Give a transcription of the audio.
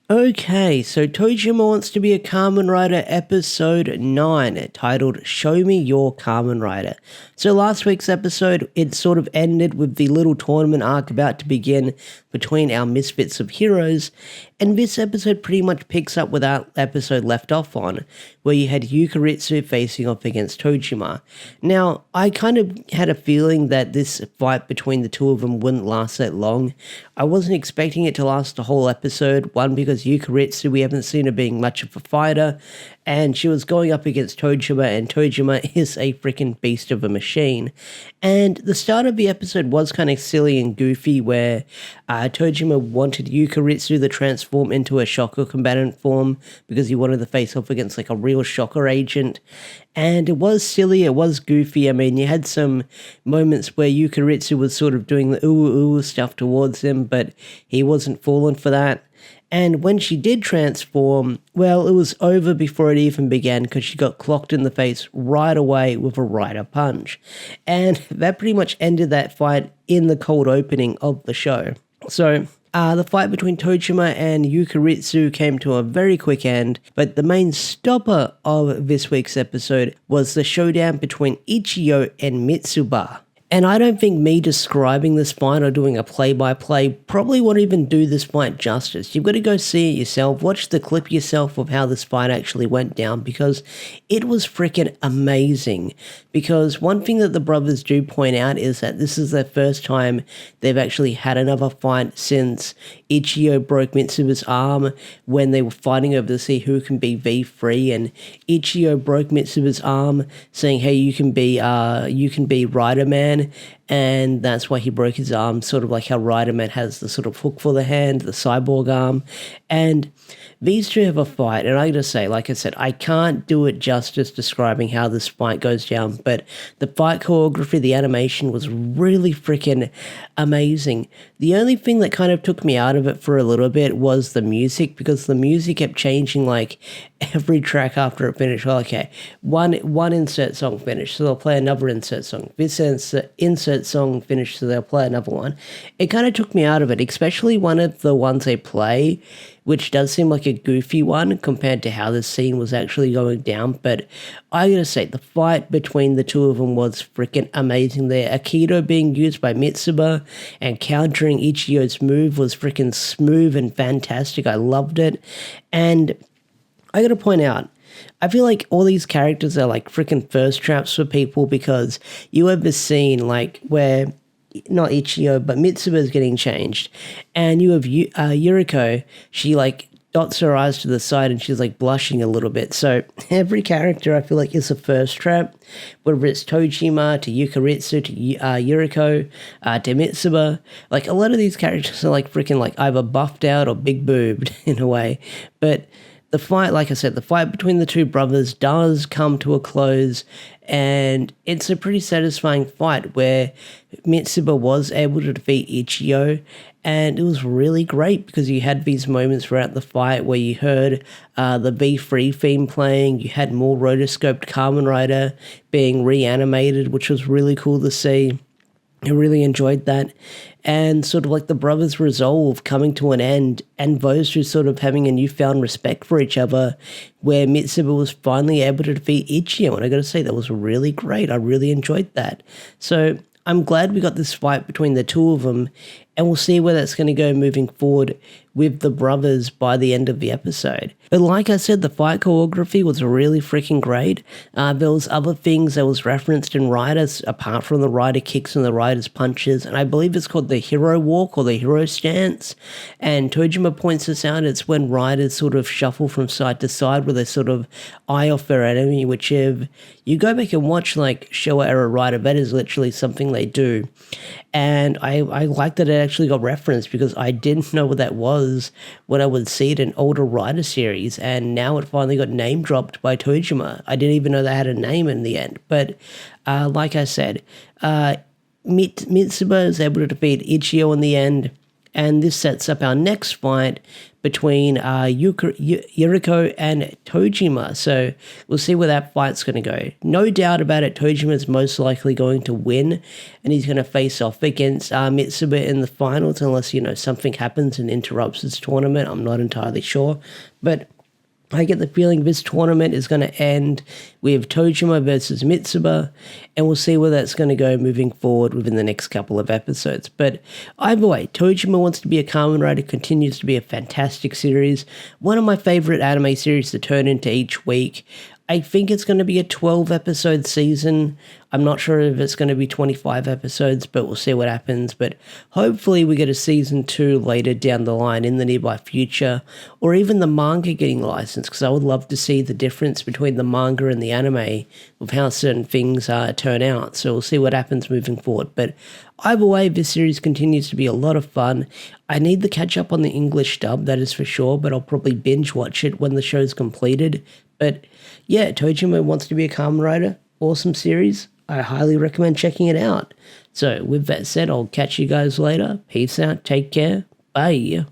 Okay, so Tojima Wants to Be a Kamen Rider episode 9, titled Show Me Your Kamen Rider. So last week's episode, it sort of ended with the little tournament arc about to begin between our misfits of heroes, and this episode pretty much picks up where that episode left off on, where you had Yukaritsu facing off against Tojima. Now, I kind of had a feeling that this fight between the two of them wouldn't last that long. I wasn't expecting it to last the whole episode, one because Yukaritsu, we haven't seen her being much of a fighter, and she was going up against Tojima, and Tojima is a freaking beast of a machine. And the start of the episode was kind of silly and goofy, where Tojima wanted Yukaritsu to transform into a shocker combatant form because he wanted to face off against like a real shocker agent. And it was silly, it was goofy. I mean, you had some moments where Yukaritsu was sort of doing the ooh stuff towards him, but he wasn't falling for that. And when she did transform, well, it was over before it even began because she got clocked in the face right away with a Rider punch. And that pretty much ended that fight in the cold opening of the show. So, the fight between Tojima and Yukaritsu came to a very quick end, but the main stopper of this week's episode was the showdown between Ichiyo and Mitsuba. And I don't think me describing this fight or doing a play-by-play probably won't even do this fight justice. You've got to go see it yourself, watch the clip yourself of how this fight actually went down, because it was freaking amazing. Because one thing that the brothers do point out is that this is their first time they've actually had another fight since Ichiyo broke Mitsuba's arm when they were fighting over to see who can be V3, and Ichiyo broke Mitsuba's arm saying, hey, you can be Riderman. And that's why he broke his arm, sort of like how Riderman has the sort of hook for the hand, the cyborg arm. And these two have a fight, and I gotta say, like I said, I can't do it justice describing how this fight goes down, but the fight choreography, the animation was really freaking amazing. The only thing that kind of took me out of it for a little bit was the music, because the music kept changing like every track after it finished. Well, okay, one insert song finished, so they'll play another insert song. This insert song finished, so they'll play another one. It kind of took me out of it, especially one of the ones they play, which does seem like a goofy one compared to how the scene was actually going down. But I gotta say, the fight between the two of them was freaking amazing there. Aikido being used by Mitsuba and countering Ichiyo's move was freaking smooth and fantastic. I loved it. And I gotta point out, I feel like all these characters are like freaking thirst traps for people, because you have this scene like where not Ichiyo, but Mitsuba's getting changed, and you have Yuriko, she like dots her eyes to the side and she's like blushing a little bit. So every character I feel like is a first trap, whether it's Tojima to Yukaritsu to Yuriko to Mitsuba. Like a lot of these characters are like freaking like either buffed out or big boobed in a way. But the fight, like I said, the fight between the two brothers does come to a close, and it's a pretty satisfying fight where Mitsuba was able to defeat Ichiyo, and it was really great because you had these moments throughout the fight where you heard the V3 theme playing, you had more rotoscoped Kamen Rider being reanimated, which was really cool to see. I really enjoyed that, and sort of like the brothers' resolve coming to an end, and those two sort of having a newfound respect for each other, where Mitsuba was finally able to defeat Ichiyo, and I gotta say, that was really great. I really enjoyed that. So I'm glad we got this fight between the two of them, and we'll see where that's going to go moving forward with the brothers by the end of the episode. But like I said, the fight choreography was really freaking great. There was other things that was referenced in Riders, apart from the Rider kicks and the Rider's punches, and I believe it's called the hero walk or the hero stance, and Tojima points this out. It's when Riders sort of shuffle from side to side where they sort of eye off their enemy, which if you go back and watch like Showa era Rider, that is literally something they do. And I like that it actually got referenced, because I didn't know what that was when I would see it in older Rider series, and now it finally got name dropped by Tojima. I didn't even know they had a name in the end. But like I said, Mitsuba is able to defeat Ichiyo in the end, and this sets up our next fight between Yuriko and Tojima. So we'll see where that fight's going to go. No doubt about it, Tojima's most likely going to win, and he's going to face off against Mitsuba in the finals, unless, something happens and interrupts this tournament. I'm not entirely sure, but I get the feeling this tournament is going to end with Tojima versus Mitsuba, and we'll see where that's going to go moving forward within the next couple of episodes. But either way, Tojima Wants to Be a Kamen Rider continues to be a fantastic series, one of my favorite anime series to turn into each week. I think it's going to be a 12-episode season. I'm not sure if it's going to be 25 episodes, but we'll see what happens. But hopefully we get a season 2 later down the line in the nearby future, or even the manga getting licensed, because I would love to see the difference between the manga and the anime of how certain things turn out. So we'll see what happens moving forward. But either way, this series continues to be a lot of fun. I need to catch up on the English dub, that is for sure, but I'll probably binge watch it when the show's completed. But yeah, Tojima Wants to Be a Kamen Rider, awesome series. I highly recommend checking it out. So with that said, I'll catch you guys later. Peace out, take care, bye.